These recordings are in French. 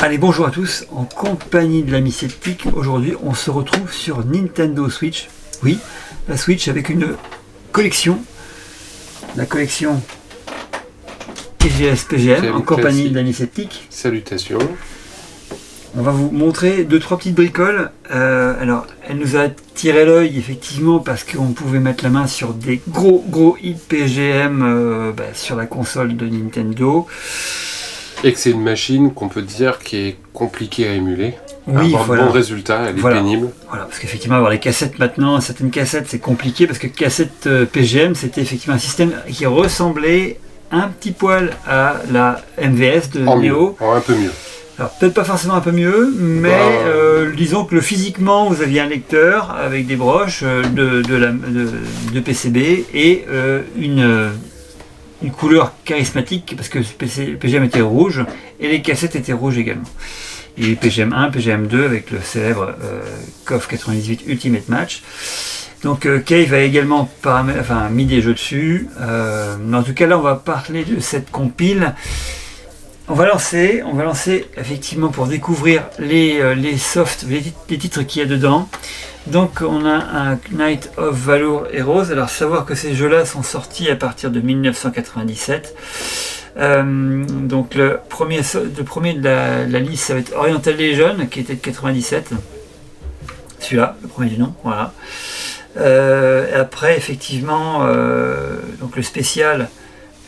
Allez, bonjour à tous, en compagnie de l'ami sceptique, aujourd'hui on se retrouve sur Nintendo Switch. Oui, la Switch avec une collection, la collection TGS PGM en compagnie de l'ami sceptique. Salutations. On va vous montrer 2-3 petites bricoles. Alors, elle nous a tiré l'œil effectivement parce qu'on pouvait mettre la main sur des gros hits PGM sur la console de Nintendo. Et que c'est une machine qu'on peut dire qui est compliquée à émuler. Oui, avoir voilà. de bons résultats, elle est pénible. Voilà, parce qu'effectivement, avoir les cassettes maintenant, certaines cassettes, c'est compliqué parce que cassette PGM, c'était effectivement un système qui ressemblait un petit poil à la MVS de Neo. Un peu mieux. Alors peut-être pas forcément un peu mieux, mais disons que physiquement vous aviez un lecteur avec des broches de PCB et une couleur charismatique parce que PGM était rouge et les cassettes étaient rouges également. Il y a eu PGM 1, PGM 2 avec le célèbre KOF 98 Ultimate Match. Donc Cave a également mis des jeux dessus. Mais en tout cas là on va parler de cette compile. On va lancer effectivement pour découvrir les softs, les titres qu'il y a dedans. Donc on a un Knight of Valor Heroes. Alors savoir que ces jeux-là sont sortis à partir de 1997. Donc le premier de la liste, ça va être Oriental Legion, qui était de 97. Celui-là, le premier du nom, voilà. Après effectivement, donc le spécial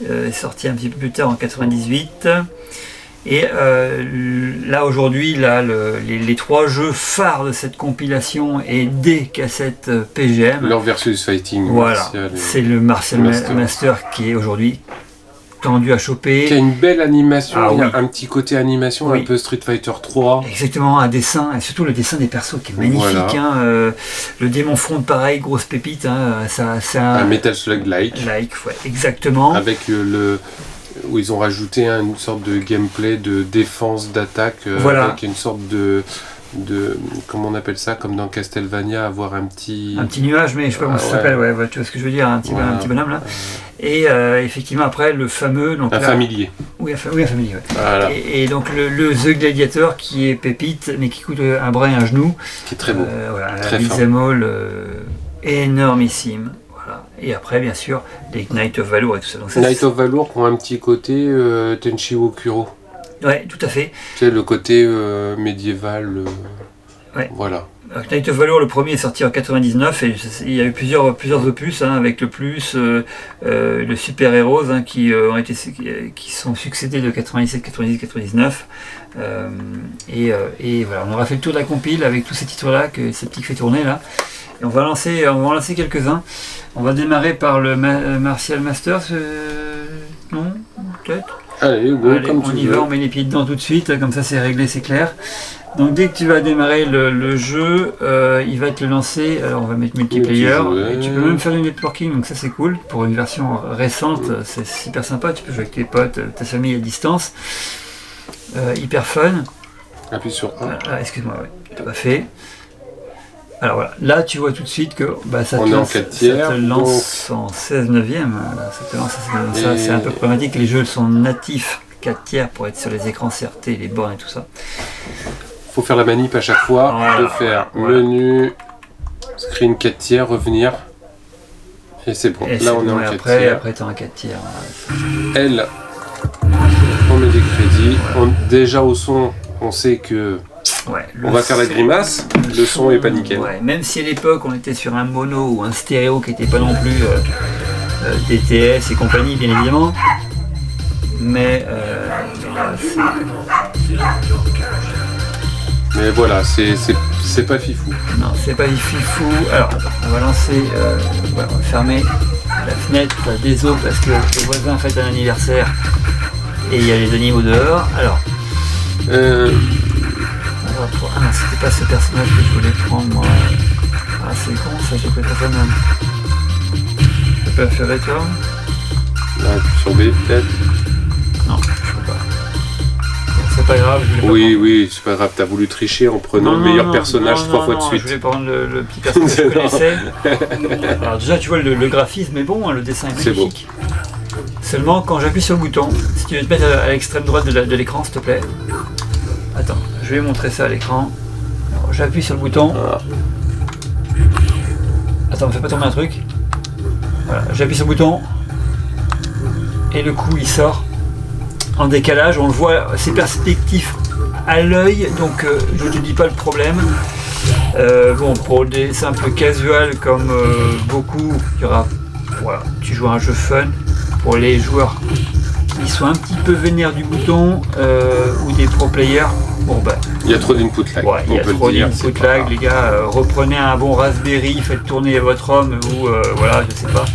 est sorti un petit peu plus tard en 98. Et là aujourd'hui, les trois jeux phares de cette compilation et des cassettes PGM. Leur versus fighting. Voilà, c'est le Martial Master qui est aujourd'hui tendu à choper. Qui a une belle animation, il y a oui. un petit côté animation, un peu Street Fighter 3. Exactement, un dessin, et surtout le dessin des persos qui est magnifique. Voilà. Le démon front, pareil, grosse pépite. C'est un Metal Slug-like. Ouais, exactement. Avec où ils ont rajouté une sorte de gameplay de défense, d'attaque, avec une sorte de comment on appelle ça, comme dans Castlevania, avoir un petit nuage, mais je sais pas comment ça s'appelle, tu vois ce que je veux dire, un petit bonhomme là. Et effectivement après le fameux familier. Oui, un familier. Ouais. Voilà. Et donc le The Gladiator qui est pépite, mais qui coûte un bras et un genou. Qui est très beau. Très beat'em énormissime. Et après, bien sûr, les Knight of Valor et tout ça. Donc, Knight of Valor qui ont un petit côté Tenchiwo Kuro. Ouais, tout à fait. Tu sais, le côté médiéval. Voilà. Alors, Knight of Valor, le premier est sorti en 99 et il y a eu plusieurs opus avec le plus, le Super Heroes qui sont succédés de 97, 98, 99. Et voilà, on aura fait le tour de la compile avec tous ces titres-là que Sceptic fait tourner là. Et on va en lancer quelques-uns. On va démarrer par le Martial Masters. Non, peut-être. Allez, comme on y va, on met les pieds dedans tout de suite, comme ça c'est réglé, c'est clair. Donc dès que tu vas démarrer le jeu, il va te le lancer. Alors on va mettre multiplayer. Et tu peux même faire du networking, donc ça c'est cool. Pour une version récente, c'est super sympa. Tu peux jouer avec tes potes, ta famille à distance. Hyper fun. Appuie sur 1. Excuse-moi, tout à fait. Alors voilà, là tu vois tout de suite que ça te lance en 16 neuvième. Ça c'est un peu problématique. Les jeux sont natifs 4 tiers pour être sur les écrans CRT, les bornes et tout ça. Faut faire la manip à chaque fois, menu, screen 4 tiers, revenir. Et c'est bon, là on est en 4 tiers. Après t'es en 4 tiers. Elle, on met des crédits. Déjà au son, on sait que on va faire la grimace, le son est pas nickel. Même si à l'époque on était sur un mono ou un stéréo qui n'était pas non plus DTS et compagnie bien évidemment, mais voilà, c'est pas fifou. Non, c'est pas fifou. Alors on va lancer, on va fermer la fenêtre des eaux parce que le voisin fête un anniversaire et il y a les animaux dehors. Alors non, c'était pas ce personnage que je voulais prendre moi. C'est con ça, j'ai pris personne. Je peux pas faire return. Là, sur B peut-être. Non, je peux pas. C'est pas grave, je voulais pas Oui, c'est pas grave, t'as voulu tricher en prenant le meilleur personnage 3 fois de suite. Je voulais prendre le petit personnage que je connaissais. Alors déjà tu vois le graphisme est bon, le dessin est magnifique. Seulement quand j'appuie sur le bouton, si tu veux te mettre à l'extrême droite de l'écran s'il te plaît. Attends, je vais montrer ça à l'écran. J'appuie sur le bouton. Attends, me fais pas tomber un truc. Voilà, j'appuie sur le bouton. Et le coup, il sort en décalage. On le voit, c'est perspectif à l'œil, donc je ne te dis pas le problème. Bon, pour des simples casuals comme beaucoup, il y aura, voilà, tu joues à un jeu fun. Pour les joueurs qui sont un petit peu vénères du bouton ou des pro players, bon bah, il y a trop d'input lag. Ouais, il y a trop d'input lag, les gars. Reprenez un bon Raspberry, faites tourner votre ROM ou voilà, je sais pas.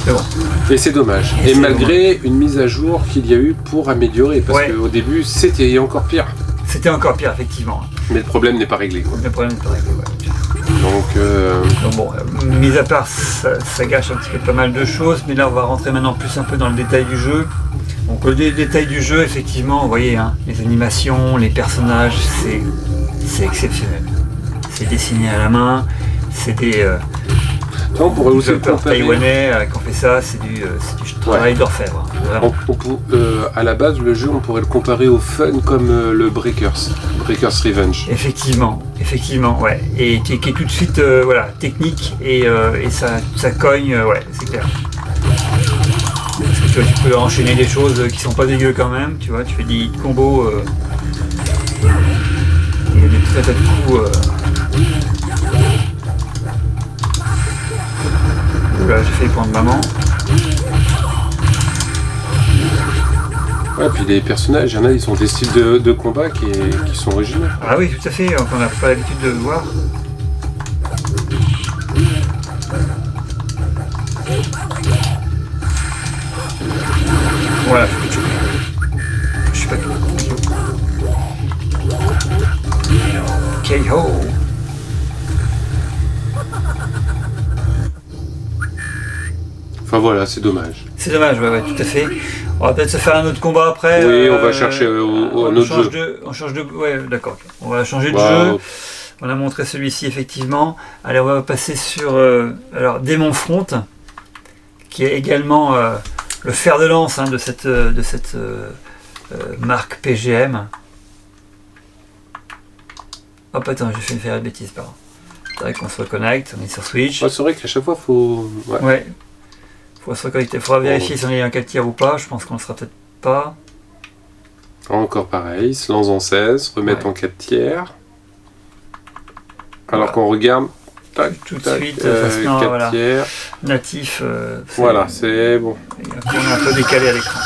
Mais bon. Et c'est dommage. Et malgré une mise à jour qu'il y a eu pour améliorer, parce qu'au début c'était encore pire. C'était encore pire, effectivement. Mais le problème n'est pas réglé, quoi. Le problème n'est pas réglé, ouais. Donc bon, mis à part, ça gâche un petit peu pas mal de choses, mais là on va rentrer maintenant plus un peu dans le détail du jeu. Donc le détail du jeu, effectivement, vous voyez, hein, les animations, les personnages, c'est exceptionnel. C'est dessiné à la main, c'est des pour aussi taïwanais qui ont fait ça, c'est du travail d'orfèvre. À la base, le jeu, on pourrait le comparer au fun comme le Breakers Revenge. Effectivement, ouais. Et qui est tout de suite voilà, technique et ça cogne, ouais, c'est clair. Parce que tu peux enchaîner des choses qui sont pas dégueu quand même, tu vois, tu fais des combos. Il y a des très tas de coups. Oula, j'ai failli prendre maman. Ouais, puis les personnages, il y en a, ils ont des styles de combat qui sont originaux. Ah oui, tout à fait, on n'a pas l'habitude de le voir. Voilà, je sais pas KO. Enfin voilà, c'est dommage. C'est dommage, ouais, tout à fait. On va peut-être se faire un autre combat après. Oui, on va chercher un autre jeu. On change de... Ouais, d'accord. On va changer de jeu. On a montré celui-ci, effectivement. Allez, on va passer sur alors, Demon Front, qui est également le fer de lance hein, de cette marque PGM. Hop, attends, j'ai fait une bêtise, pardon. C'est vrai qu'on se reconnecte, on est sur Switch. Ouais, c'est vrai qu'à chaque fois, faut... Ouais. Faut se reconnecter. Il faudra vérifier si on est un 4 tiers ou pas. Je pense qu'on ne sera peut-être pas. Encore pareil, se lance en 16, remettre en 4 tiers. Alors qu'on regarde... Tac, tout de suite, ça se met en 4 tiers. Natif. Voilà, c'est bon. On est un peu décalé à l'écran.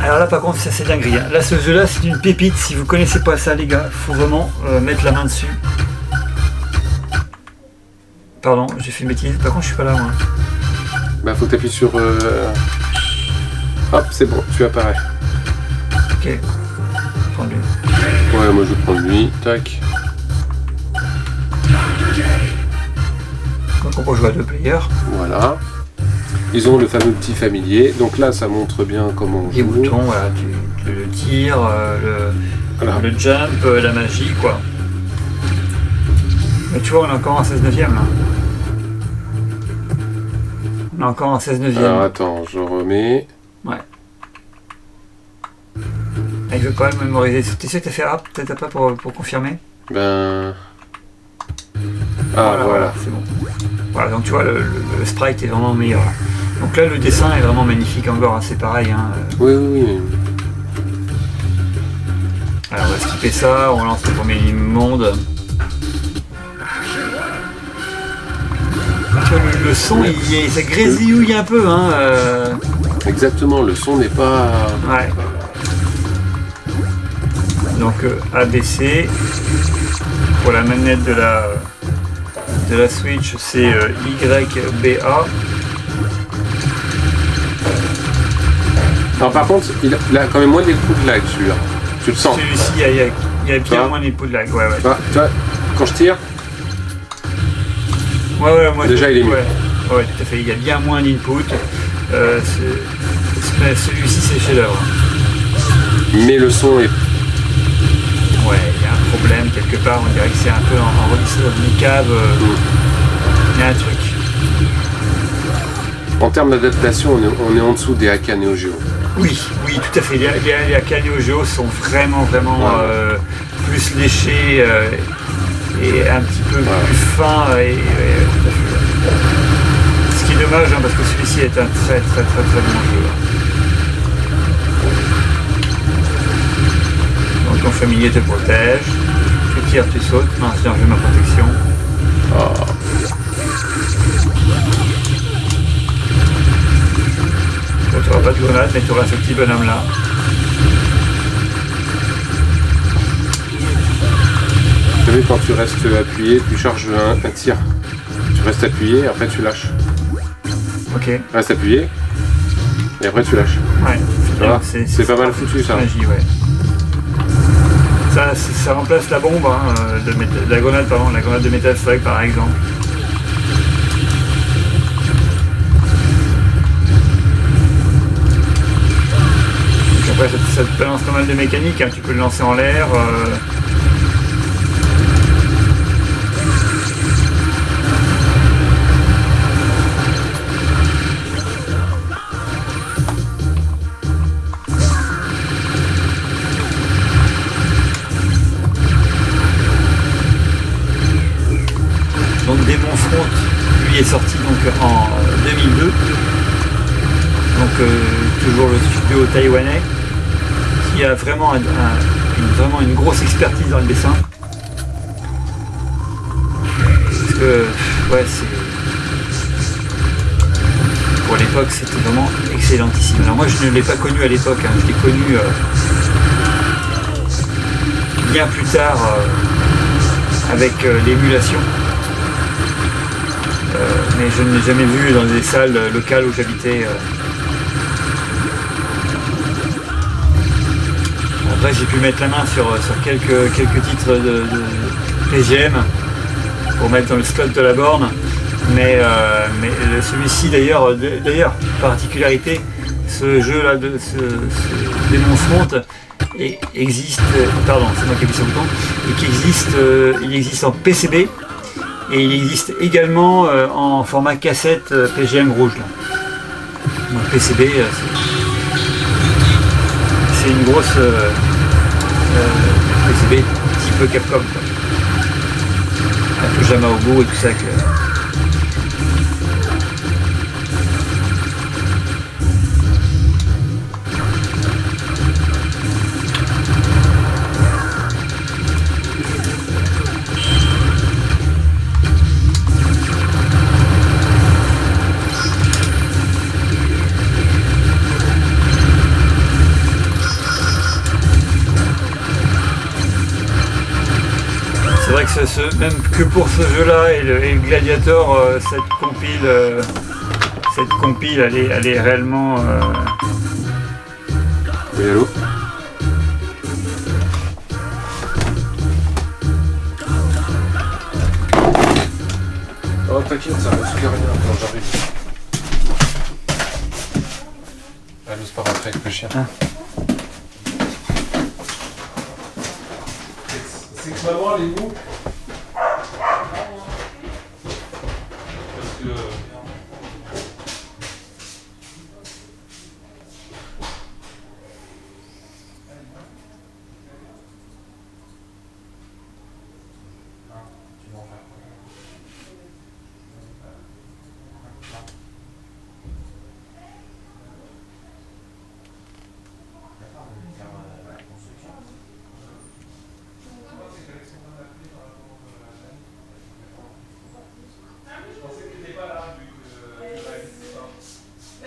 Alors là, par contre, c'est dinguerie. Hein. Là, ce jeu-là, c'est une pépite. Si vous connaissez pas ça, les gars, il faut vraiment mettre la main dessus. Pardon, j'ai fait une bêtise. Par contre, je suis pas là, moi. Bah, faut t'appuyer sur... Hop, c'est bon, tu apparais. Ok. Prends lui. Ouais, moi je vais prendre lui. Tac. Donc on peut jouer à 2 players. Voilà. Ils ont le fameux petit familier. Donc là, ça montre bien comment on joue. Les boutons, voilà, le tir, le jump, la magie, quoi. Mais tu vois, on est encore en 16/9 là. On est encore en 16/9. Alors attends, je remets. Ouais. Il veut pas le mémoriser. T'es sûr que t'as fait A, peut-être pas pour confirmer? Ben... Ah voilà. C'est bon. Voilà, donc tu vois, le sprite est vraiment meilleur. Donc là, le dessin est vraiment magnifique encore, hein, c'est pareil. Hein. Oui. Alors on va skipper ça, on lance le premier monde. Le son, ça grésillouille un peu. Hein, Exactement, le son n'est pas... Ouais. Donc ABC. Pour la manette de la Switch, c'est YBA. Alors par contre, il a quand même moins d'input lag celui-là. Tu le sens. Celui-ci, il y a bien moins d'input lag. Ouais. Tu vois, quand je tire... Ouais, moi déjà il est mieux. Ouais, tout à fait. Il y a bien moins d'input. Celui-ci, c'est chef-d'œuvre. Mais le son est... Ouais, il y a un problème quelque part. On dirait que c'est un peu enregistré dans une cave. Il y a un truc. En termes d'adaptation, on est en dessous des AK Neo Geo. Oui, tout à fait. Les Akane Ojo sont vraiment plus léchés et un petit peu plus fins. Ce qui est dommage, parce que celui-ci est un très bon jeu. Donc ton familier te protège. Tu tires, tu sautes. Non, c'est un jeu ma protection. Tu n'auras pas de grenade, mais tu auras ce petit bonhomme là. Vous savez, quand tu restes appuyé, tu charges un tir. Tu restes appuyé, après tu lâches. Ok. Reste appuyé, et après tu lâches. Ouais, c'est pas mal foutu ça. Magie, ouais. Ça remplace la bombe, la grenade de Metal Slug par exemple. Après, ça te balance pas mal de mécanique, tu peux le lancer en l'air. Donc Demon Front, lui est sorti donc en 2002. Donc toujours le studio taïwanais qui a vraiment une grosse expertise dans le dessin. Parce que pour l'époque c'était vraiment excellentissime. Alors moi je ne l'ai pas connu à l'époque, je l'ai connu bien plus tard avec l'émulation. Mais je ne l'ai jamais vu dans des salles locales où j'habitais. Après j'ai pu mettre la main sur quelques titres de PGM pour mettre dans le slot de la borne. Mais celui-ci d'ailleurs, particularité, ce jeu là, ce Demon Front existe, pardon c'est moi qui appuie sur le bouton, et il existe en PCB. Et il existe également en format cassette PGM rouge. Là. Donc PCB, c'est une grosse PCB type Capcom. Quoi. Un peu Yamaogo et tout ça. C'est vrai que même que pour ce jeu-là et le Gladiator, cette compile, elle est réellement. Oui, allô ? Oh, t'inquiète, ça risque rien quand j'arrive. Elle n'ose pas rentrer avec le chien. C'est que maman, elle est où? Parce que...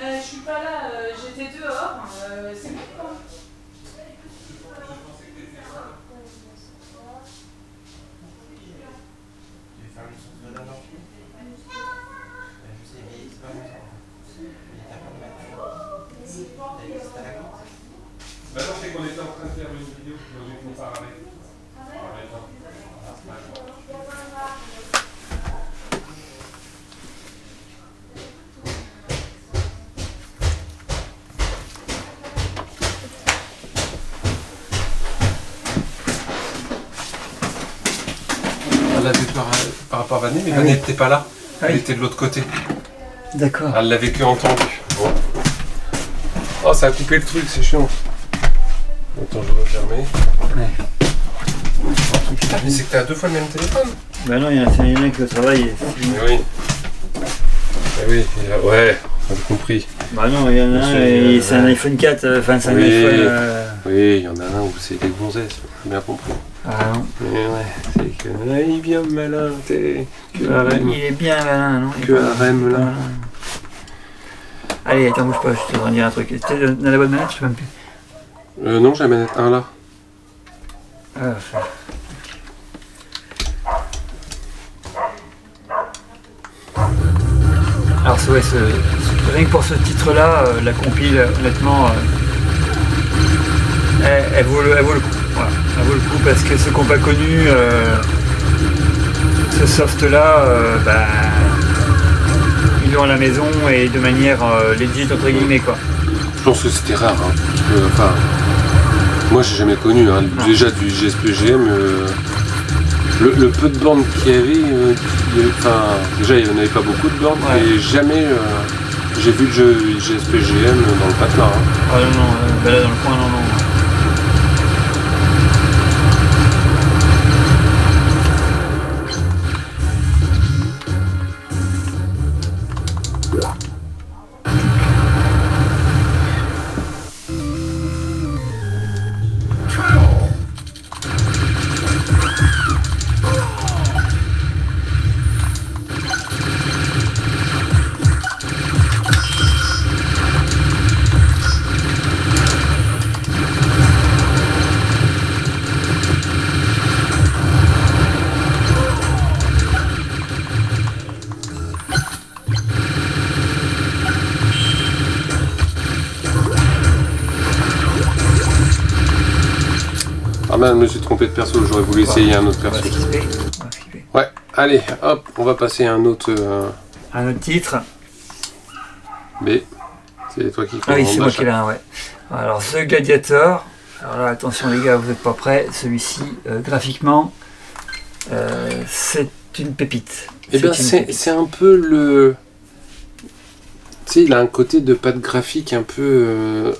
Je suis pas là, j'étais dehors, c'est bon quoi. Maintenant c'est qu'on était en train de faire une vidéo dont je vous parlais. Elle l'avait par rapport à Vanny, mais Vanny n'était pas là. Elle était de l'autre côté. D'accord. Elle l'avait que entendu. Bon. Oh, Oh, ça a coupé le truc, c'est chiant. Attends, je vais refermer. Ouais. Mais c'est que t'as 2 fois le même téléphone. Bah non, il y en a un qui au travail. Oui. Oui, ouais, on a compris. Bah non, il y en a un, et c'est un iPhone 4, enfin c'est un iPhone... Oui, il y en a un où c'est des gonzesses, j'ai bien compris. Ah non. Mais ouais, c'est que... il est bien malin, t'es... Que harem. Il est bien malin, non? Que harem, là. Allez, attends, bouge pas, je te dire un truc. T'es dans la bonne manette, je sais même plus. Non, j'ai la manette 1 là. Ah, ça... Alors ouais, rien que pour ce titre-là, la compile, honnêtement, elle vaut le coup. Voilà. Elle vaut le coup parce que ceux qui n'ont pas connu ce soft-là, ils l'ont à la maison et de manière legit entre guillemets quoi. Je pense que c'était rare. Hein, parce que, enfin, moi j'ai jamais connu. Hein, déjà du GSP-GM. Le peu de bandes qu'il y avait, déjà il n'y en avait pas beaucoup de bandes, et jamais j'ai vu le jeu GSP-GM dans le patelin. Hein. Ah non, là dans le coin, non. Ah ben, je me suis trompé de perso, j'aurais voulu essayer un autre perso. Ouais, allez, hop, on va passer à un autre... Un autre titre. B. C'est toi qui Ah oui, c'est moi qui l'ai un, ouais. Alors, The Gladiator. Alors là, attention les gars, vous n'êtes pas prêts. Celui-ci, graphiquement, c'est une pépite. Eh bien, c'est un peu le... Tu sais, il a un côté de patte graphique un peu...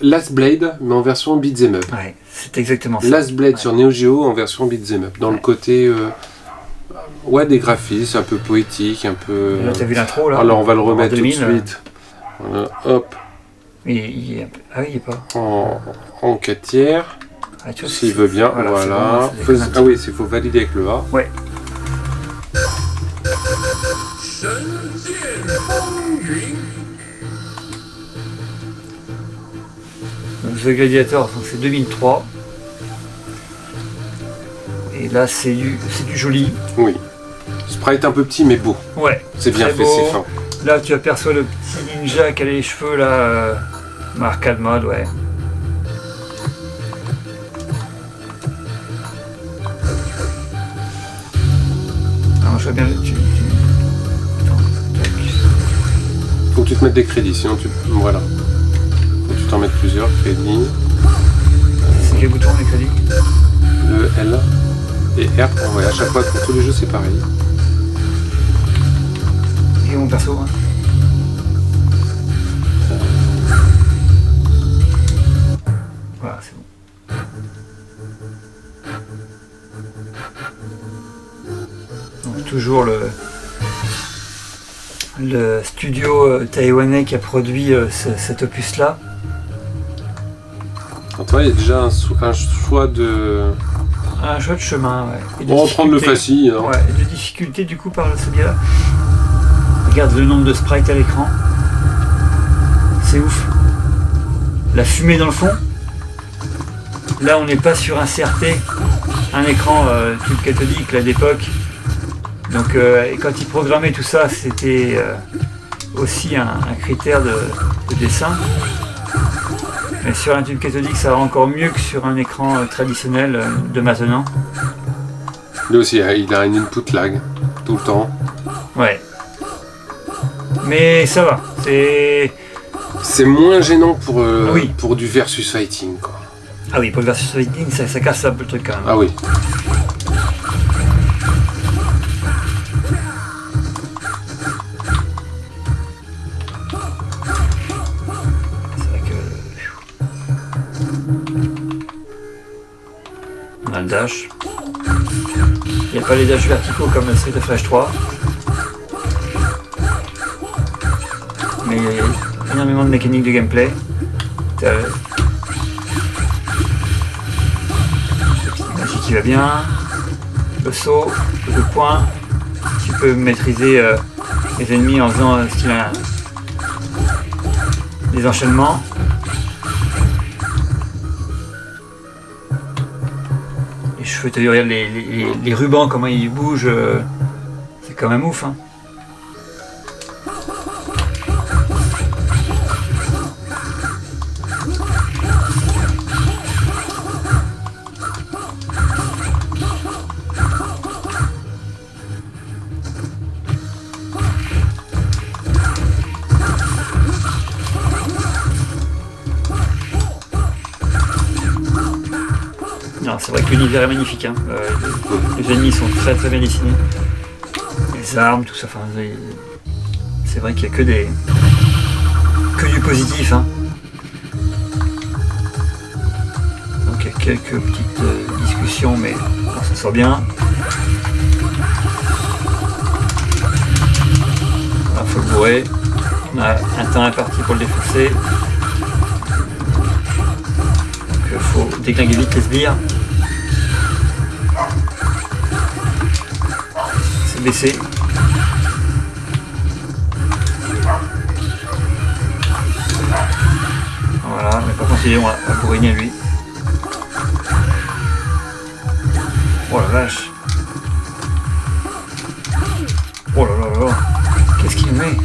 Last Blade, mais en version beat'em up. Ouais, c'est exactement ça. Last Blade sur Neo Geo en version beat'em up. Dans le côté... des graphismes, un peu poétique, un peu... Là, t'as vu l'intro, là? Alors, on va le remettre 2000, tout de suite. Voilà, hop. Ah oui, il est pas... En 4 tiers. Ah, s'il veut bien, voilà. Bon, ah oui, il faut valider avec le A. Ouais. Donc, The Gladiator, c'est 2003. Et là, c'est du joli. Oui. Sprite un peu petit, mais beau. Ouais. C'est bien fait, c'est fin. Là, tu aperçois le petit ninja qui a les cheveux, là, arcade mode, ouais. Alors, je vois bien le... Faut que tu te mettes des crédits, sinon tu... Voilà. Faut que tu t'en mettes plusieurs crédits. C'est quel bouton, les crédits? Le L et R pour envoyer. À chaque fois, pour tous les jeux, c'est pareil. Et mon perso, hein. Voilà, c'est bon. Donc, toujours le studio taïwanais qui a produit cet opus-là. Toi, il y a déjà un choix de... Un choix de chemin, ouais. On va prendre le facile. Hein. Ouais, et de difficulté du coup par ce biais-là. Regarde le nombre de sprites à l'écran. C'est ouf. La fumée dans le fond. Là, on n'est pas sur un CRT, un écran tube cathodique là d'époque. Donc, quand ils programmaient tout ça, c'était aussi un critère de dessin. Mais sur un tube cathodique, ça va encore mieux que sur un écran traditionnel de maintenant. Lui aussi, il a une input lag tout le temps. Ouais. Mais ça va. C'est moins gênant pour, oui. pour du versus fighting, quoi. Ah oui, pour le versus fighting, ça casse un peu le truc quand même. Ah oui. On a le dash. Il n'y a pas les dashs verticaux comme Street of Rage 3. Mais il y a énormément de mécaniques de gameplay. T'as la petite magie qui va bien. Le saut, le coup de poing. Tu peux maîtriser les ennemis en faisant des enchaînements. Les cheveux, tu regardes les rubans, comment ils bougent. C'est quand même ouf. Hein. C'est vrai que l'univers est magnifique, hein. Les ennemis sont très très bien dessinés, les armes, tout ça, enfin, c'est vrai qu'il n'y a que du positif. Hein. Donc il y a quelques petites discussions, mais on s'en sort bien. Il faut le bourrer, on a un temps imparti pour le défoncer, donc il faut déglinguer vite les sbires. Baisser. Voilà, mais par contre on va bourriner lui. Oh la vache. Oh là là là. Qu'est-ce qu'il met?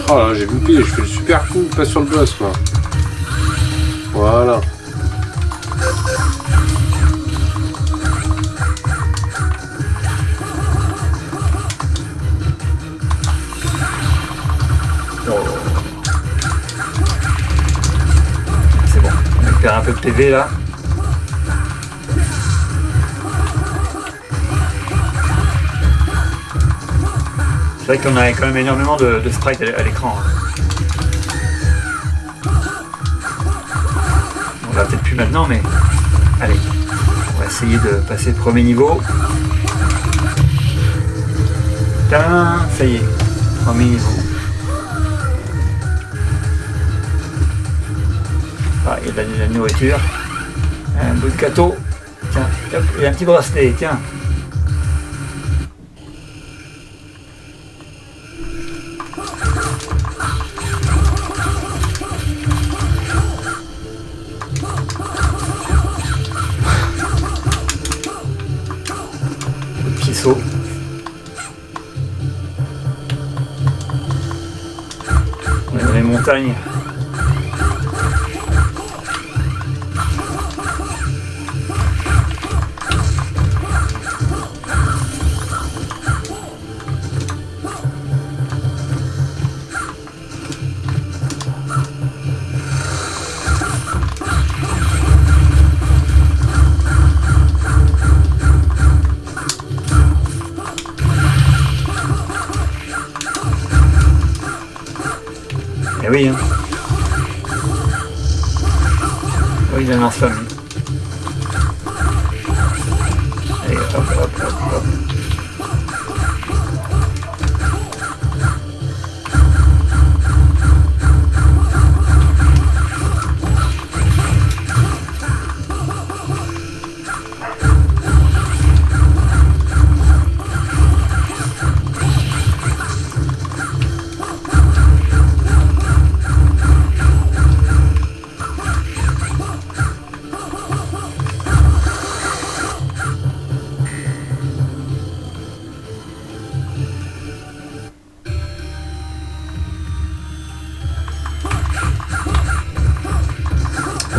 Oh là, j'ai loupé, je fais le super coup, pas sur le boss quoi. Voilà. C'est bon, on récupère un peu de PV là. C'est vrai qu'on a quand même énormément de sprites à l'écran. On va peut-être plus maintenant, mais allez, on va essayer de passer le premier niveau. Tadam, ça y est, premier niveau. Ah, il y a de la nourriture, un bout de gâteau, tiens, hop, il y a un petit bracelet, tiens. Le petit saut. On est dans les montagnes. Eh oui, hein. Oui, il a un lance-flamme. Allez, hop, hop, hop, hop.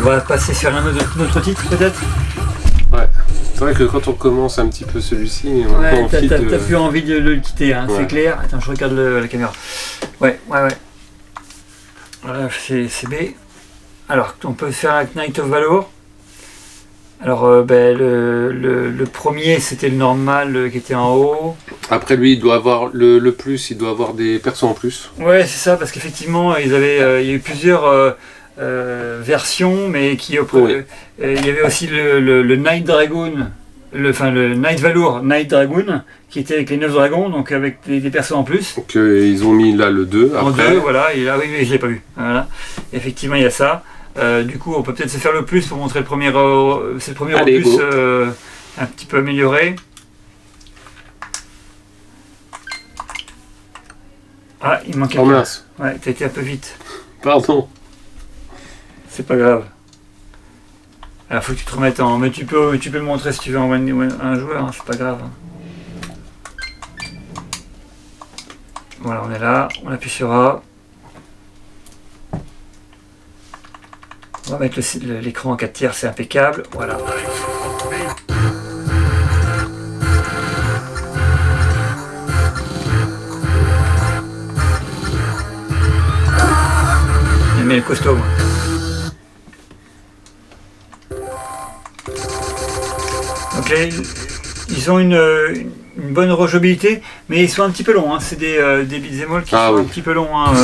On va passer sur un autre titre peut-être. Ouais, c'est vrai que quand on commence un petit peu celui-ci, on a Ouais, envie de... t'as plus envie de le quitter, hein, Ouais. c'est clair. Attends, je regarde la caméra. Ouais. Voilà, c'est B. Alors, on peut faire un Knight of Valor. Alors, le premier, c'était le normal qui était en haut. Après lui, il doit avoir le plus, il doit avoir des persos en plus. Ouais, c'est ça, parce qu'effectivement, il y a eu plusieurs versions, mais qui Oui. il y avait aussi le Night Dragoon, le Night Valour Night Dragoon, qui était avec les 9 dragons, donc avec des persos en plus. Donc ils ont mis là le 2 En après. 2, voilà, et là, oui, je l'ai pas vu. Voilà. Effectivement, il y a ça. Du coup, on peut peut-être se faire le plus pour montrer le premier, c'est le premier Allez, opus go. un petit peu amélioré. Ah, il manque Oh quelqu'un. mince, Ouais, t'as été un peu vite. pardon. C'est pas grave. Alors, faut que tu te remettes en. Mais tu peux le montrer si tu veux en un joueur, hein, c'est pas grave. Voilà, on est là, on appuie sur A. On va mettre l'écran en 4 tiers, c'est impeccable. Voilà. Mais le costaud, moi. Donc là, ils ont une bonne rejouabilité, mais ils sont un petit peu longs. Hein. C'est des beat'em all qui sont oui. un petit peu longs. Hein.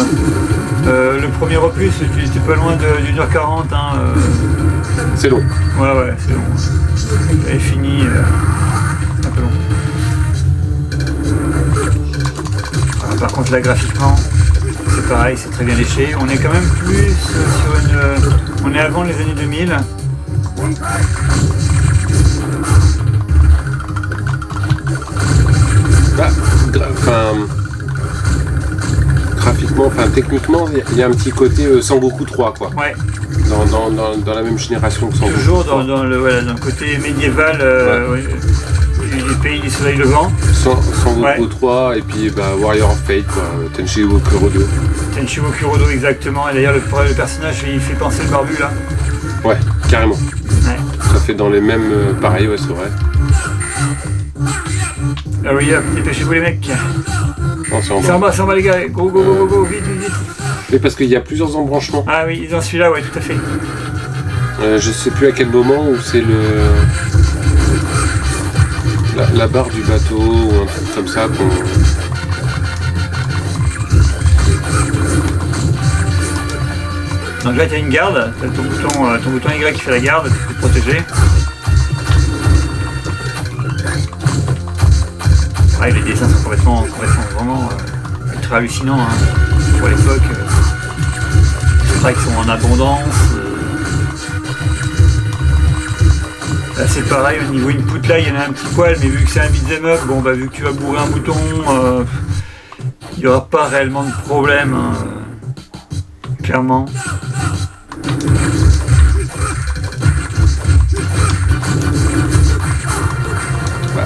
Le premier opus, tu étais pas loin d'1h40. Hein. C'est long. Ouais, c'est long. Elle est finie. Un peu long. Voilà, par contre, là, graphiquement, c'est pareil, c'est très bien léché. On est quand même plus sur une. On est avant les années 2000. Bah, graphiquement, techniquement, il y a un petit côté Sengoku 3 quoi. Ouais, Dans la même génération que Sengoku. toujours 3. dans le côté médiéval du pays du soleil levant. Sengoku Ouais. 3 et puis Warrior of Fate quoi, Tenshinhan Kurodo. Tenshinhan Kurodo exactement. Et d'ailleurs le personnage il fait penser le barbu là. Ouais, carrément. Ouais. Ça fait dans les mêmes pareil, ouais c'est vrai. Hurry up, dépêchez-vous les mecs. Non, c'est en C'est en bas. bas les gars. Go, vite. Mais parce qu'il y a plusieurs embranchements. Ah oui, dans celui-là, ouais, tout à fait. Je sais plus à quel moment où c'est la barre du bateau ou un truc comme ça qu'on. Donc là, tu as une garde, tu as ton bouton Y qui fait la garde, tu peux te protéger. Ah, les dessins sont complètement vraiment ultra hallucinants hein, pour l'époque. Les strikes sont en abondance. Là c'est pareil, au niveau input là il y en a un petit poil, mais vu que c'est un beat'em up, bon vu que tu vas bourrer un bouton, il n'y aura pas réellement de problème, hein, clairement.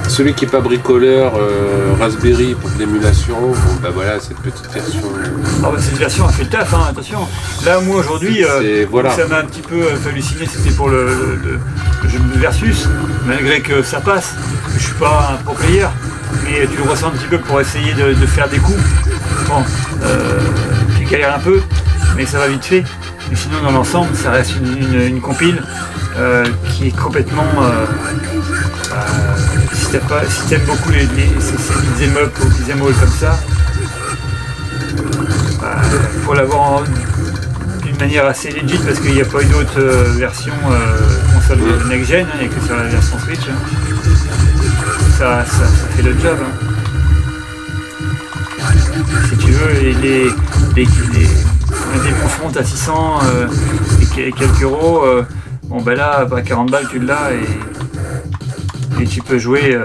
Celui qui n'est pas bricoleur, Raspberry pour de l'émulation, voilà cette petite version. Ah cette version a fait le taf, hein, attention. Là moi aujourd'hui, voilà. ça m'a un petit peu halluciné, c'était pour le jeu de Versus, malgré que ça passe, parce que je suis pas un pro player, mais tu le ressens un petit peu pour essayer de faire des coups. Bon, tu galères un peu, mais ça va vite fait. Mais sinon dans l'ensemble, ça reste une compile qui est complètement... si t'aimes beaucoup ces beat'em up ou beat'em all comme ça, faut l'avoir d'une manière assez legit parce qu'il n'y a pas eu d'autres versions console next-gen, il n'y a que sur la version Switch. Ça fait le job. Hein. Si tu veux, des confrontes à 600 et quelques euros, là, 40 balles tu l'as et tu peux jouer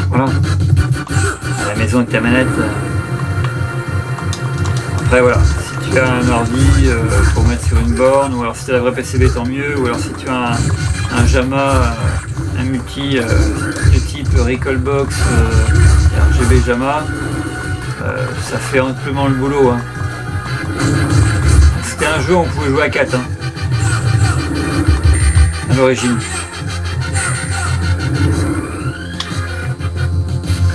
voilà, à la maison avec ta manette. Après voilà, si tu as un ordi pour mettre sur une borne, ou alors si tu as la vraie PCB tant mieux, ou alors si tu as un JAMA, un multi de type Recalbox, RGB JAMA, ça fait amplement le boulot. Hein. C'était un jeu où on pouvait jouer à 4 hein, à l'origine.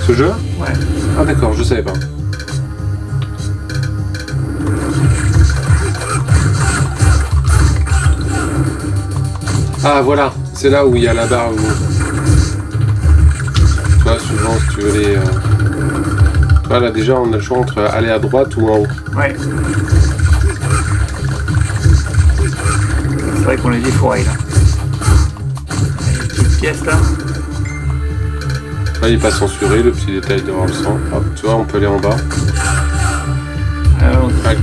Ce jeu ? Ouais. Ah d'accord, je savais pas. Ah voilà, c'est là où il y a la barre où... Tu vois, souvent si tu veux les... Voilà, déjà on a le choix entre aller à droite ou en haut. Ouais. vrai qu'on les défouraille là. Une petite pièce là. Là, il n'est pas censuré, le petit détail de voir le sang. Hop, tu vois, on peut aller en bas. Alors, Tac.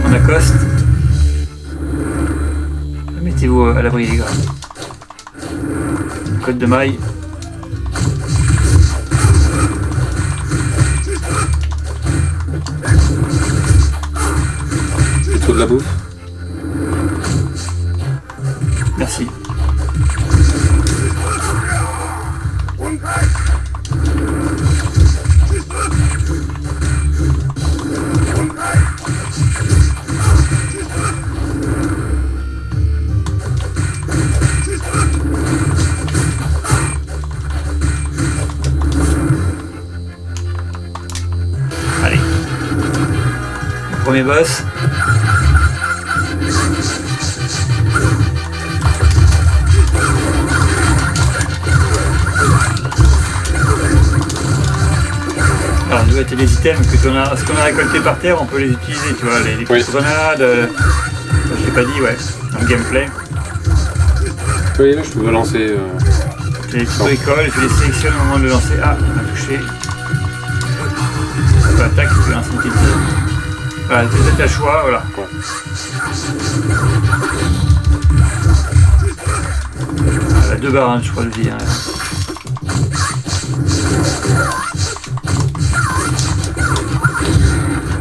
on accoste. Mettez-vous à l'abri les gars. Code de maille. Plutôt de la bouffe. Merci. Allez. Le premier boss. Alors, nous être les items ce qu'on a récolté par terre, on peut les utiliser, tu vois, les petites Oui. grenades. Je l'ai pas dit, ouais, dans le gameplay. Oui, là, je peux lancer. Les petites bricoles, je les sélectionne au moment de le lancer. Ah, on a touché. Attaque, tu peux lancer une petite. Voilà, c'est à choix, voilà. Ouais. Voilà, 2 barres, hein, je crois le dire.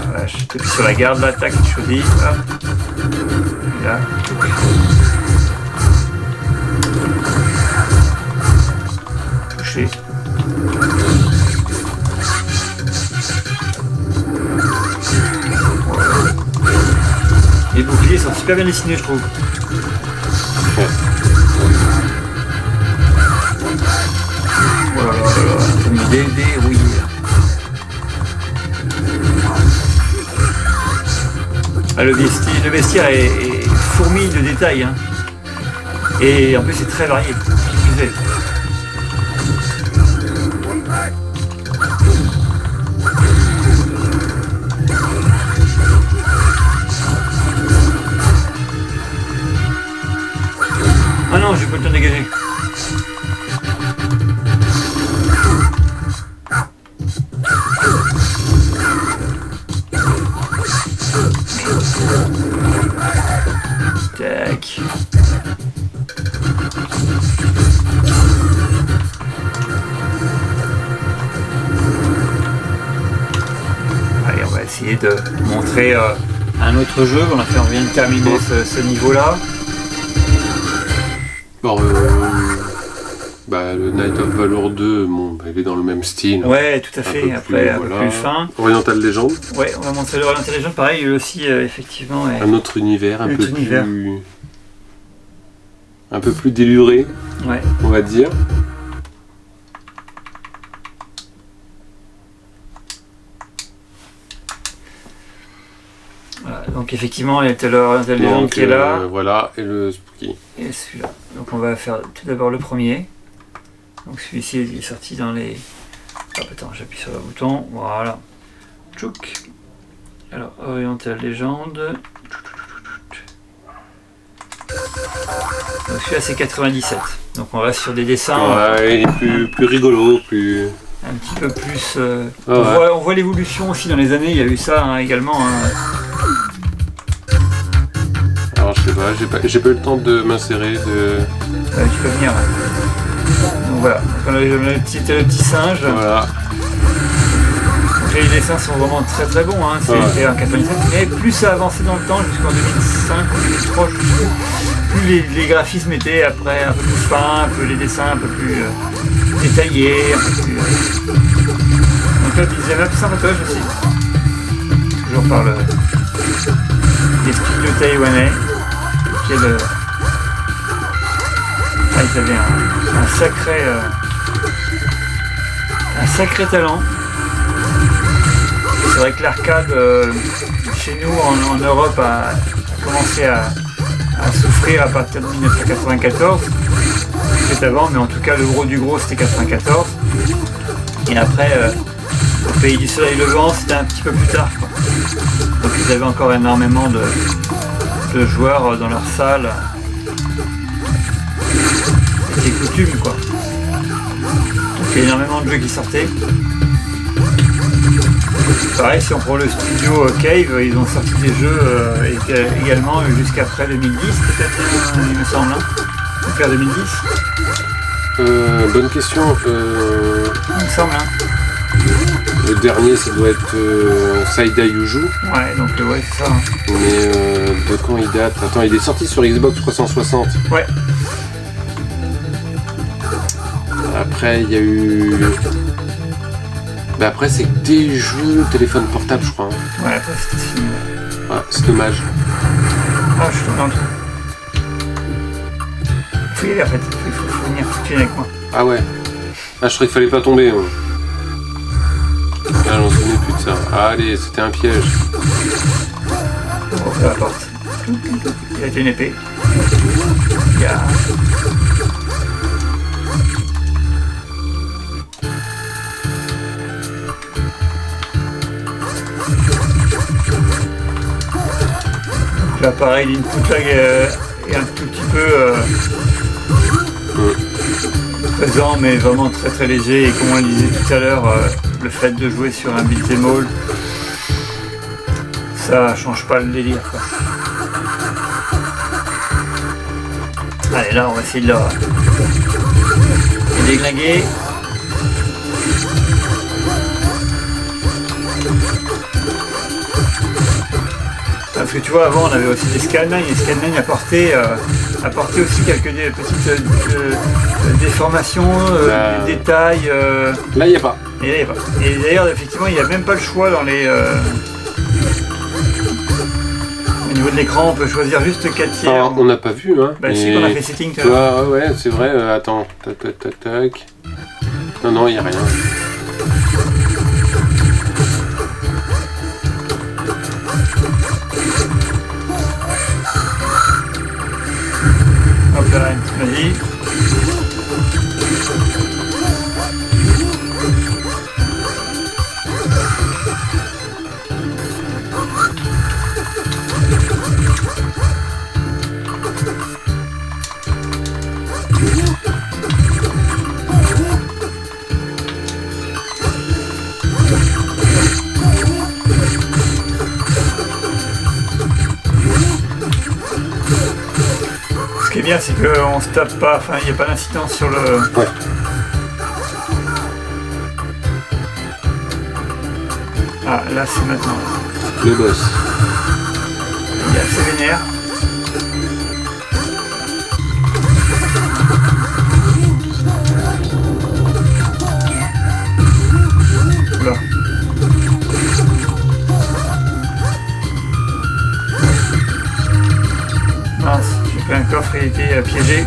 Voilà, je t'appuie sur la garde, l'attaque, je choisis. Hop. Et là. Touché. Les boucliers sont super bien dessinés, je trouve. Ouais. Oh là là là là, ça me dérouille. Ah, le vestiaire est fourmi de détails. Hein. Et en plus, c'est très varié. Qui plus est. Ah non, j'ai pas le temps de dégager. Tac. Allez, on va essayer de montrer un autre jeu. On vient de terminer ce niveau-là. Alors, le Night of Valor 2, bon, il est dans le même style. Ouais, tout à fait. peu Après, un plus, peu voilà. plus fin. Oriental Legend, Ouais, on va montrer le Oriental Legend. Pareil, lui aussi, effectivement. un autre univers, Un autre univers. un peu plus déluré, Ouais. on va dire. Voilà, donc effectivement, il y a l'Oriental Legend Donc, qui est là. voilà, et le Spooky. Et celui-là. Donc on va faire tout d'abord le premier. Donc celui-ci il est sorti dans les... Hop, attends, j'appuie sur le bouton. Voilà. Tchouk. Alors, Oriental Legend. Donc celui-là c'est 97. Donc on reste sur des dessins Ouais, il est plus rigolo, plus... un petit peu plus... Ah ouais. on voit l'évolution aussi dans les années, il y a eu ça hein, également. Hein. Alors, je sais pas, j'ai pas eu le temps de m'insérer, Tu peux venir. Là. Donc voilà, donc, on a le petit singe. Voilà. Donc, les dessins sont vraiment très très bons, hein. C'était en 97, mais plus ça avançait dans le temps, jusqu'en 2005 ou 2003, je trouve, plus les graphismes étaient après un peu plus fins, les dessins un peu plus détaillés, un peu plus... Donc là, ils avaient un peu sympatoche aussi. Toujours par les studios taïwanais, qui est le... Ah, ils avaient un sacré talent. C'est vrai que l'arcade chez nous en Europe a commencé à souffrir à partir de 1994. C'était avant, mais en tout cas le gros du gros c'était 94. Et après au pays du soleil levant c'était un petit peu plus tard, quoi. Donc ils avaient encore énormément de joueurs dans leur salle. C'était coutume quoi. Donc il y a énormément de jeux qui sortaient. Pareil, si on prend le studio Cave, ils ont sorti des jeux également jusqu'après 2010, peut-être, il me semble, vers 2010. Bonne question. Il me semble, Le dernier, ça doit être Saida Yuju. Ouais, donc ouais, c'est ça. Mais de quand il date? Attends, il est sorti sur Xbox 360. Ouais. Après, il y a eu... Bah après, c'est que des jeux téléphone portable, je crois. Ouais, après c'était fini. Ouais, c'est dommage. Ah, je suis tombé dans le trou. Faut y aller en fait, il faut venir, faut que tu viennes avec moi. Ah ouais. Ah, je croyais qu'il fallait pas tomber. Hein. Ah, j'en souvenais plus de ça. Ah, allez, c'était un piège. On va ouvrir la porte. Il a été une épée. Il y a... Là pareil, l'input lag est un tout petit peu présent, mais vraiment très très léger. Et comme on le disait tout à l'heure, le fait de jouer sur un beat'em all, ça change pas le délire quoi. Allez, là on va essayer de la déglinguer. Parce que tu vois, avant on avait aussi des Scanline, et Scanline apportait aussi quelques petites déformations, des détails. Là, il n'y a pas. Et là, il n'y a pas. Et d'ailleurs, effectivement, il n'y a même pas le choix dans les. Au niveau de l'écran, on peut choisir juste 4 tiers. Alors, on n'a pas vu, hein. Bah, si, qu'on a fait setting tout à l'heure. Ouais, c'est vrai. Attends, tac, tac, tac, tac. Non, il n'y a rien. Hop là, vas-y. Ce qui est bien, c'est qu'on se tape pas, enfin il n'y a pas d'incidence sur le... Ouais. Ah, là c'est maintenant. Le boss. Il est assez vénère. Oula. Mince, j'ai pris un coffre et il était piégé.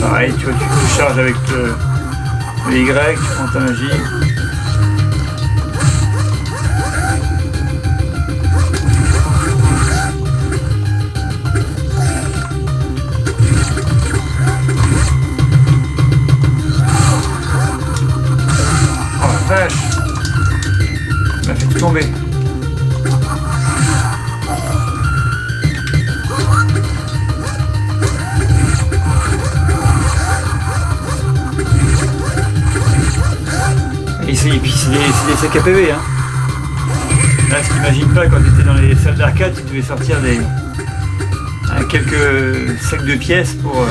Pareil, tu vois, tu charges avec le Y, tu prends ta magie. Oh la vache! Il m'a fait tout tomber. Et puis c'est des sacs à PV, hein. Là, ce t'imagines pas, quand tu étais dans les salles d'arcade, tu devais sortir quelques sacs de pièces pour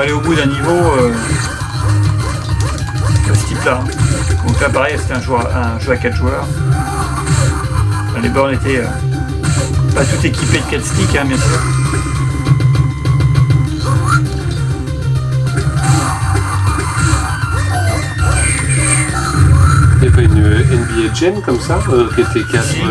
aller au bout d'un niveau de ce type-là. Donc là, pareil, c'était un jeu à 4 joueurs. Enfin, les bornes étaient pas toutes équipées de 4 sticks, hein, bien sûr. Il n'y a pas une NBA Jam comme ça qui était 4... Si.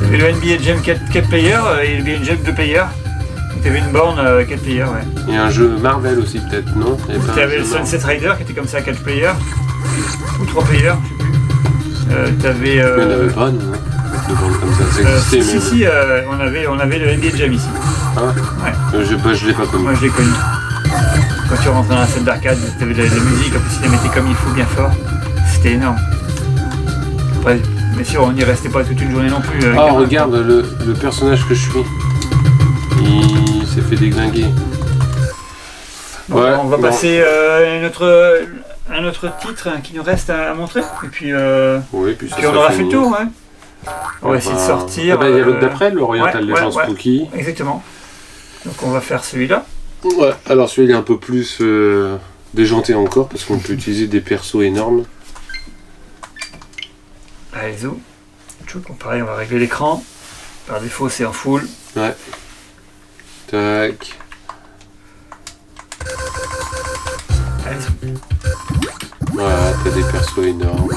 Il y avait le NBA Jam 4 players et le NBA Jam 2 players. Donc il y avait une borne 4 players, ouais. Il y a un jeu Marvel aussi peut-être, non? Tu avais le Sunset Rider qui était comme ça 4 players. Ou 3 players, je sais plus. T'avais... Il n'y en avait pas, non? De bornes comme ça, ça existait, mais... Si, on avait le NBA Jam ici. Hein Ouais. Je l'ai pas connu. Moi je l'ai connu. Quand tu rentrais dans la salle d'arcade, t'avais de la musique, en plus ils la mettaient comme il faut bien fort. C'était énorme. Après, bien sûr, on n'y restait pas toute une journée non plus. Ah, regarde le personnage que je suis. Il s'est fait déglinguer. Donc, Ouais, on va bon. passer un autre titre qui nous reste à montrer. Et puis, Oui, puis, puis on aura fait le tour. Ouais. On va essayer de sortir. Il y a l'autre d'après, l'Oriental ouais, Legends ouais. Spooky. Exactement. Donc on va faire celui-là. Ouais, alors celui-là il est un peu plus déjanté encore parce qu'on peut utiliser des persos énormes. Allez, zoom. Pareil, on va régler l'écran. Par défaut, c'est en full. Ouais. Tac. Allez, zoom. Voilà, t'as des persos énormes.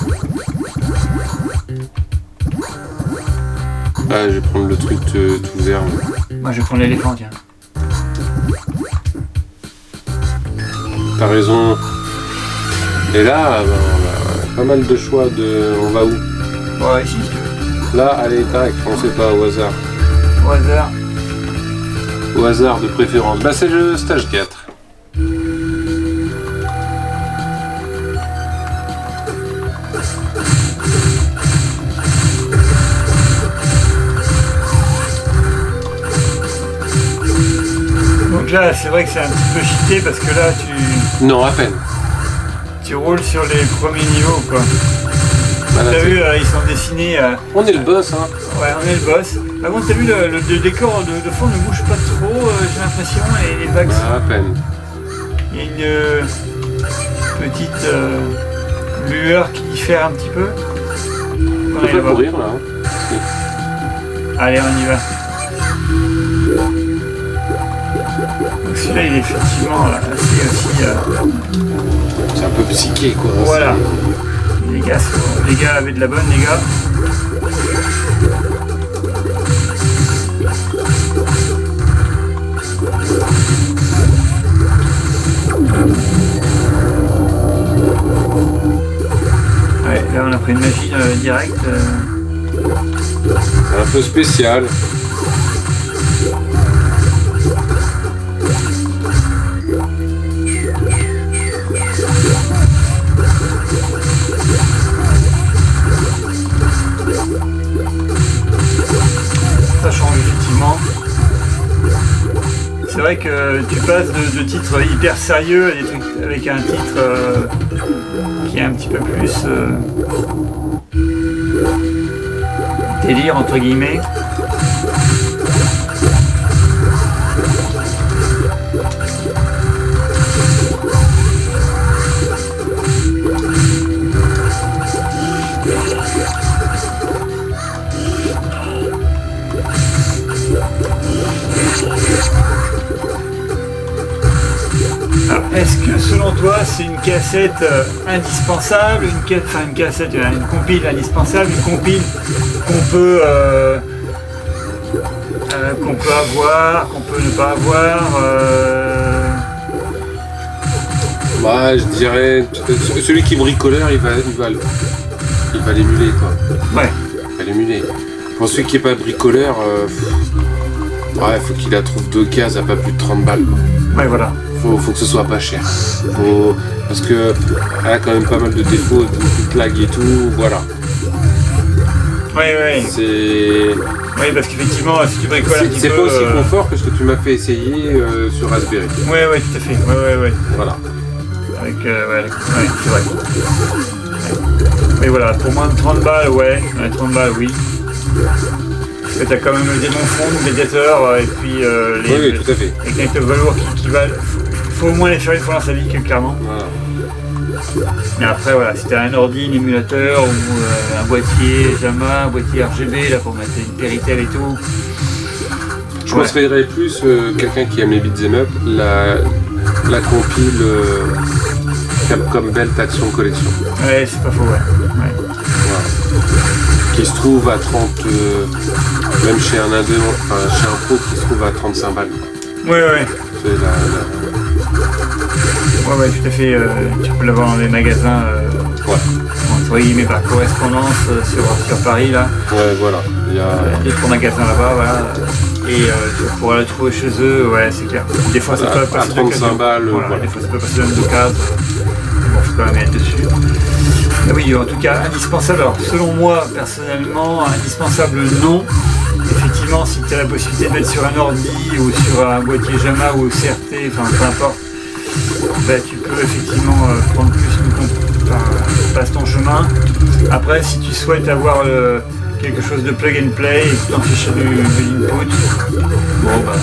Ah, je vais prendre le truc tout vert. Moi, je vais prendre l'éléphant, tiens. T'as raison. Et là, on a pas mal de choix de... On va où? Ouais, ici. Là, allez, tac, on sait pas, au hasard. Au hasard. Au hasard de préférence. Bah c'est le stage 4. Donc là, c'est vrai que c'est un petit peu cheaté parce que là, Non, à peine. tu roules sur les premiers niveaux, quoi. Voilà, T'as c'est- vu, ils sont dessinés. On est le boss, hein. Ouais, on est le boss. Par contre, t'as vu, le décor de fond ne bouge pas trop, j'ai l'impression, et les vagues. Bah, à peine. Il y a une petite lueur qui diffère un petit peu. On On peut est pas là-bas. courir là. Hein. Allez, on y va. Donc celui-là, il est effectivement assez aussi. C'est un peu psyché quoi. Voilà. C'est- Les gars avaient de la bonne, les gars. Ouais, là on a pris une magie directe. Un peu spécial. Ça change effectivement. C'est vrai que tu passes de titres hyper sérieux à des trucs avec un titre qui est un petit peu plus délire entre guillemets. Alors, est-ce que selon toi c'est une cassette indispensable, une cassette, une compile indispensable, une compile qu'on peut avoir, qu'on peut ne pas avoir Bah je dirais celui qui est bricoleur il va l'émuler quoi. Ouais, Il va l'émuler. Pour celui qui est pas bricoleur, ouais, faut qu'il la trouve deux cases à pas plus de 30 balles quoi. ouais voilà. Faut que ce soit pas cher. Parce que elle a quand même pas mal de défauts, beaucoup de plagues et tout, voilà. Ouais. C'est Oui, parce qu'effectivement, si tu bricoles un petit peu. c'est pas aussi confort que ce que tu m'as fait essayer sur Raspberry. Ouais, tout à fait. Ouais. Voilà. Avec, ouais, c'est vrai. Mais voilà, pour moins de 30 balles, ouais, 30 balles, oui. Parce que t'as quand même le démon fond, le médiateur, et puis Oui, tout à fait. les connecteurs de velours qui valent. Faut au moins les faire une fois dans sa vie, clairement. Voilà. Mais après, voilà, si t'as un ordi, un émulateur, ou un boîtier JAMA, un boîtier RGB, là, pour mettre une Péritel et tout. Je conseillerais plus quelqu'un qui aime les beat'em up, la compile Capcom Belt Action Collection. Ouais, c'est pas faux, ouais. Voilà. Qui se trouve à 30, même chez un Indo, enfin, chez un pro qui se trouve à 35 balles. Ouais. C'est Ouais, tout à fait. Tu peux l'avoir dans les magasins, entre guillemets, par correspondance sur Paris, là. Ouais, voilà. Il y a... Il y a d'autres magasins là-bas, voilà. Et tu vas pouvoir la trouver chez eux, ouais, c'est clair. Des fois, ça peut À passer 35 balles, voilà. Des fois, ça peut passer de cadre. Bon, faut quand même être dessus. Ah oui, en tout cas, indispensable. Alors, selon moi, personnellement, indispensable, non. Effectivement, si tu as la possibilité de mettre sur un ordi ou sur un boîtier JAMA ou CRT, enfin peu importe, bah, tu peux effectivement prendre plus passe ton chemin. Après, si tu souhaites avoir quelque chose de plug and play et que tu t'en fiches de l'input, bon bah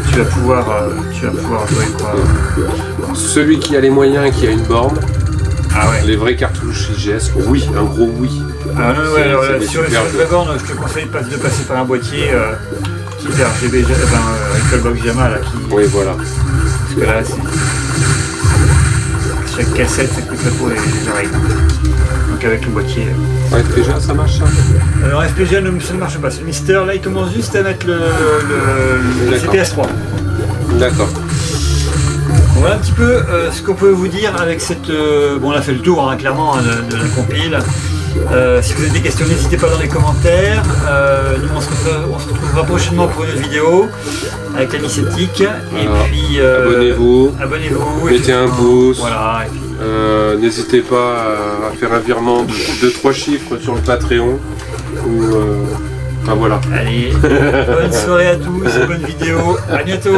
tu vas pouvoir jouer quoi. Celui qui a les moyens et qui a une borne, Ah ouais. les vraies cartouches IGS, oui, un gros oui. Ah non, ouais, alors, là, sur super une vraie borne, je te conseille de passer par un boîtier type RGB, Recalbox JAMA là qui. Oui, voilà. Parce que là c'est. Chaque cassette ça coûte la peau et les oreilles. Donc avec le boîtier. Ouais, FPGA, ça marche ça? Alors FPGA ça ne marche pas, c'est le Mister, là il commence juste à mettre le CPS 3. D'accord. Voilà un petit peu ce qu'on peut vous dire avec cette... bon on a fait le tour hein, clairement de la compile. Si vous avez des questions n'hésitez pas dans les commentaires. Nous on se retrouvera prochainement pour une autre vidéo avec Anicétique. Et puis abonnez-vous. Mettez un pouce. Voilà. Et puis, n'hésitez pas à faire un virement de 3 chiffres sur le Patreon. Enfin voilà. allez, bonne soirée à tous, bonne vidéo, à bientôt.